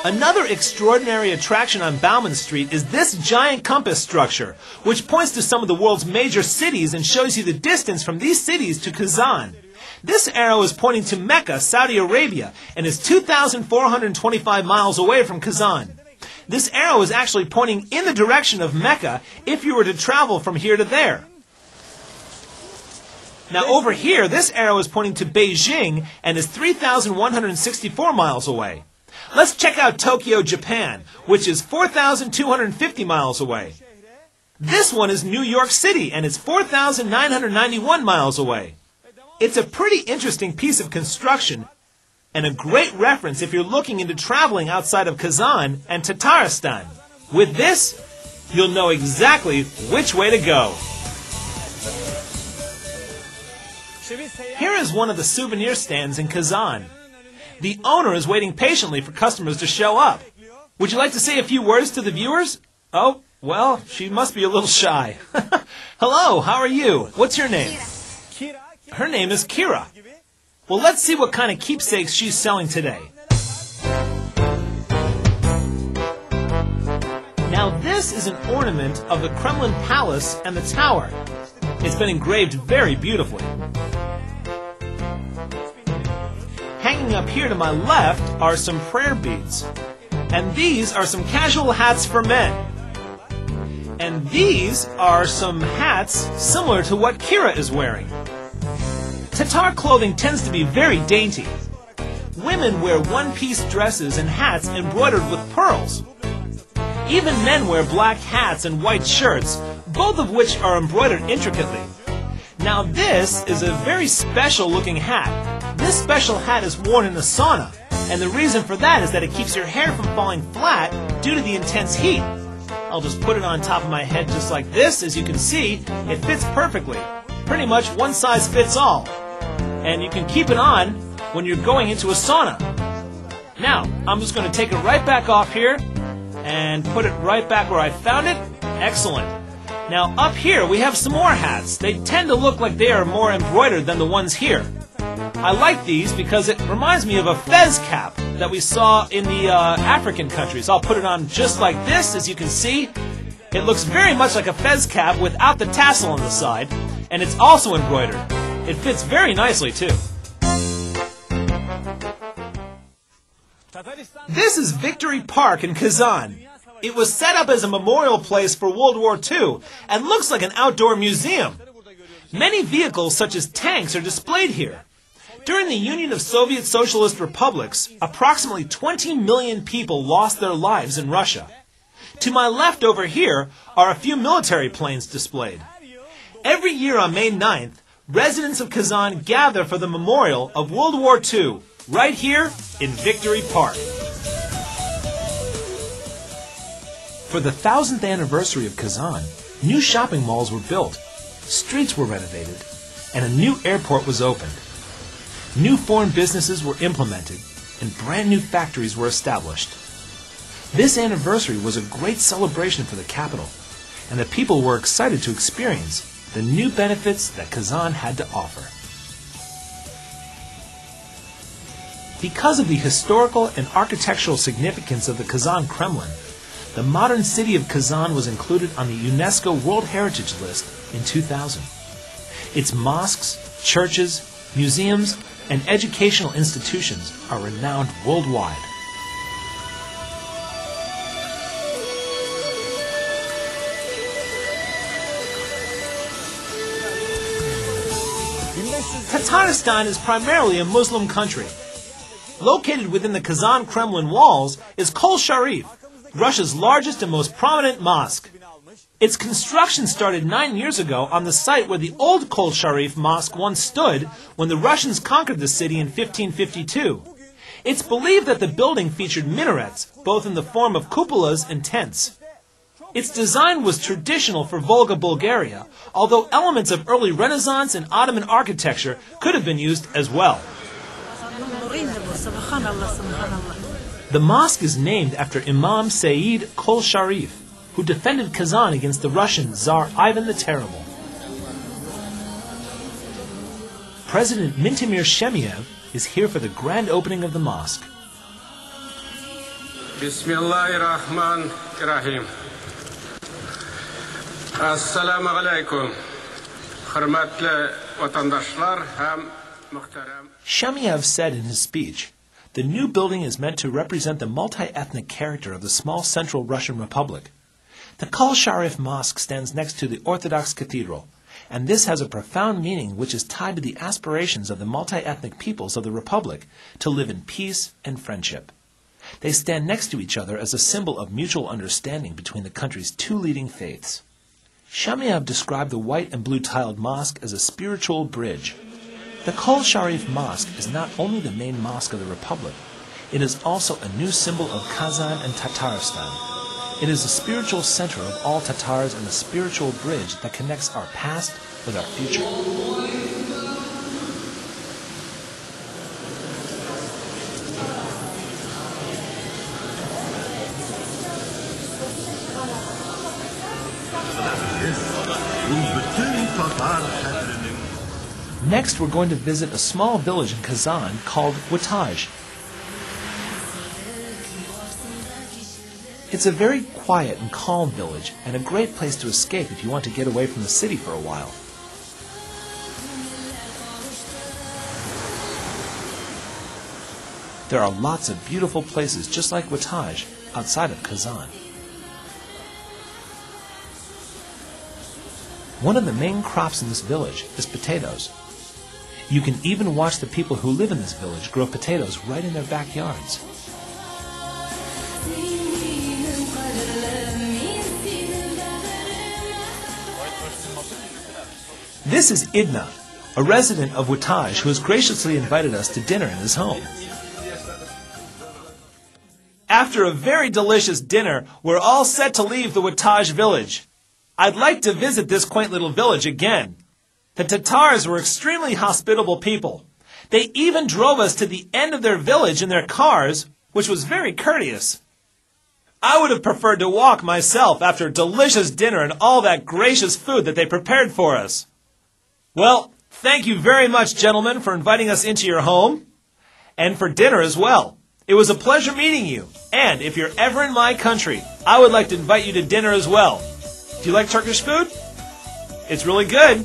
Another extraordinary attraction on Bauman Street is this giant compass structure, which points to some of the world's major cities and shows you the distance from these cities to Kazan. This arrow is pointing to Mecca, Saudi Arabia, and is 2,425 miles away from Kazan. This arrow is actually pointing in the direction of Mecca if you were to travel from here to there. Now over here, this arrow is pointing to Beijing and is 3,164 miles away. Let's check out Tokyo, Japan, which is 4,250 miles away. This one is New York City, and it's 4,991 miles away. It's a pretty interesting piece of construction, and a great reference if you're looking into traveling outside of Kazan and Tataristan. With this, you'll know exactly which way to go. Here is one of the souvenir stands in Kazan. The owner is waiting patiently for customers to show up. Would you like to say a few words to the viewers? Oh, well, she must be a little shy. Hello, how are you? What's your name? Her name is Kira. Well, let's see what kind of keepsakes she's selling today. Now, this is an ornament of the Kremlin Palace and the tower. It's been engraved very beautifully. Hanging up here to my left are some prayer beads. And these are some casual hats for men. And these are some hats similar to what Kira is wearing. Tatar clothing tends to be very dainty. Women wear one-piece dresses and hats embroidered with pearls. Even men wear black hats and white shirts, both of which are embroidered intricately. Now this is a very special looking hat. This special hat is worn in a sauna, and the reason for that is that it keeps your hair from falling flat due to the intense heat. I'll just put it on top of my head just like this. As you can see, it fits perfectly. Pretty much one size fits all. And you can keep it on when you're going into a sauna. Now, I'm just going to take it right back off here and put it right back where I found it. Excellent. Now, up here we have some more hats. They tend to look like they are more embroidered than the ones here. I like these because it reminds me of a fez cap that we saw in the African countries. I'll put it on just like this. As you can see, it looks very much like a fez cap without the tassel on the side, and it's also embroidered. It fits very nicely, too. This is Victory Park in Kazan. It was set up as a memorial place for World War II and looks like an outdoor museum. Many vehicles, such as tanks, are displayed here. During the Union of Soviet Socialist Republics, approximately 20 million people lost their lives in Russia. To my left over here are a few military planes displayed. Every year on May 9th, residents of Kazan gather for the memorial of World War II, right here in Victory Park. For the 1000th anniversary of Kazan, new shopping malls were built, streets were renovated, and a new airport was opened. New foreign businesses were implemented, and brand new factories were established. This anniversary was a great celebration for the capital, and the people were excited to experience the new benefits that Kazan had to offer. Because of the historical and architectural significance of the Kazan Kremlin, the modern city of Kazan was included on the UNESCO World Heritage List in 2000. Its mosques, churches, museums, and educational institutions are renowned worldwide. Tataristan is primarily a Muslim country. Located within the Kazan Kremlin walls is Kol Sharif, Russia's largest and most prominent mosque. Its construction started 9 years ago on the site where the old Kol Sharif mosque once stood when the Russians conquered the city in 1552. It's believed that the building featured minarets, both in the form of cupolas and tents. Its design was traditional for Volga, Bulgaria, although elements of early Renaissance and Ottoman architecture could have been used as well. The mosque is named after Imam Sayyid Kol Sharif, who defended Kazan against the Russian Tsar Ivan the Terrible. President Mintimir Shemiev is here for the grand opening of the mosque. Bismillahirrahmanirrahim. Assalamu alaikum. Hürmetli vatandaşlar hem muhterem. Shamiev said in his speech, "The new building is meant to represent the multi-ethnic character of the small Central Russian Republic. The Kal Sharif Mosque stands next to the Orthodox Cathedral, and this has a profound meaning which is tied to the aspirations of the multi-ethnic peoples of the Republic to live in peace and friendship. They stand next to each other as a symbol of mutual understanding between the country's two leading faiths." Shamiev described the white and blue tiled mosque as a spiritual bridge. The Kal Sharif Mosque is not only the main mosque of the Republic, it is also a new symbol of Kazan and Tataristan. It is a spiritual center of all Tatars and a spiritual bridge that connects our past with our future. Next, we're going to visit a small village in Kazan called Wataj. It's a very quiet and calm village and a great place to escape if you want to get away from the city for a while. There are lots of beautiful places just like Wataj outside of Kazan. One of the main crops in this village is potatoes. You can even watch the people who live in this village grow potatoes right in their backyards. This is Idna, a resident of Wataj who has graciously invited us to dinner in his home. After a very delicious dinner, we're all set to leave the Wataj village. I'd like to visit this quaint little village again. The Tatars were extremely hospitable people. They even drove us to the end of their village in their cars, which was very courteous. I would have preferred to walk myself after a delicious dinner and all that gracious food that they prepared for us. Well, thank you very much, gentlemen, for inviting us into your home, and for dinner as well. It was a pleasure meeting you, and if you're ever in my country, I would like to invite you to dinner as well. Do you like Turkish food? It's really good.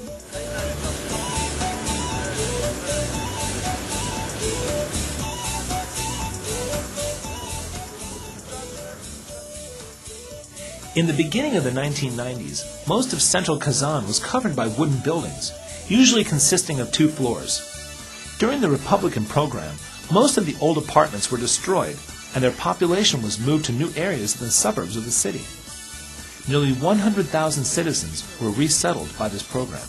In the beginning of the 1990s, most of central Kazan was covered by wooden buildings, usually consisting of 2 floors. During the Republican program, most of the old apartments were destroyed, and their population was moved to new areas in the suburbs of the city. Nearly 100,000 citizens were resettled by this program.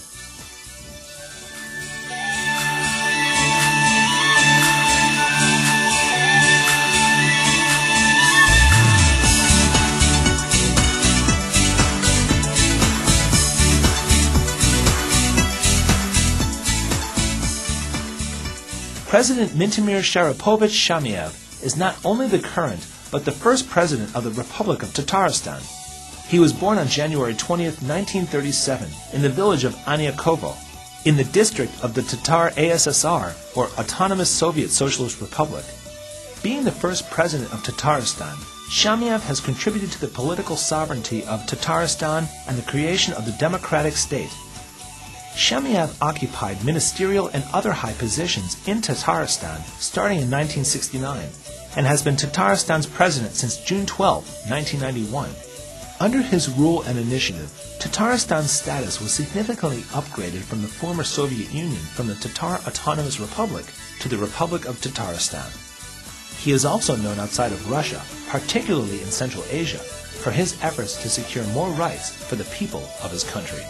President Mintimir Sharapovich Shamiev is not only the current, but the first president of the Republic of Tataristan. He was born on January 20th, 1937, in the village of Anyakovo, in the district of the Tatar ASSR, or Autonomous Soviet Socialist Republic. Being the first president of Tataristan, Shamiev has contributed to the political sovereignty of Tataristan and the creation of the democratic state. Shamiev occupied ministerial and other high positions in Tataristan starting in 1969 and has been Tataristan's president since June 12, 1991. Under his rule and initiative, Tataristan's status was significantly upgraded from the former Soviet Union from the Tatar Autonomous Republic to the Republic of Tataristan. He is also known outside of Russia, particularly in Central Asia, for his efforts to secure more rights for the people of his country.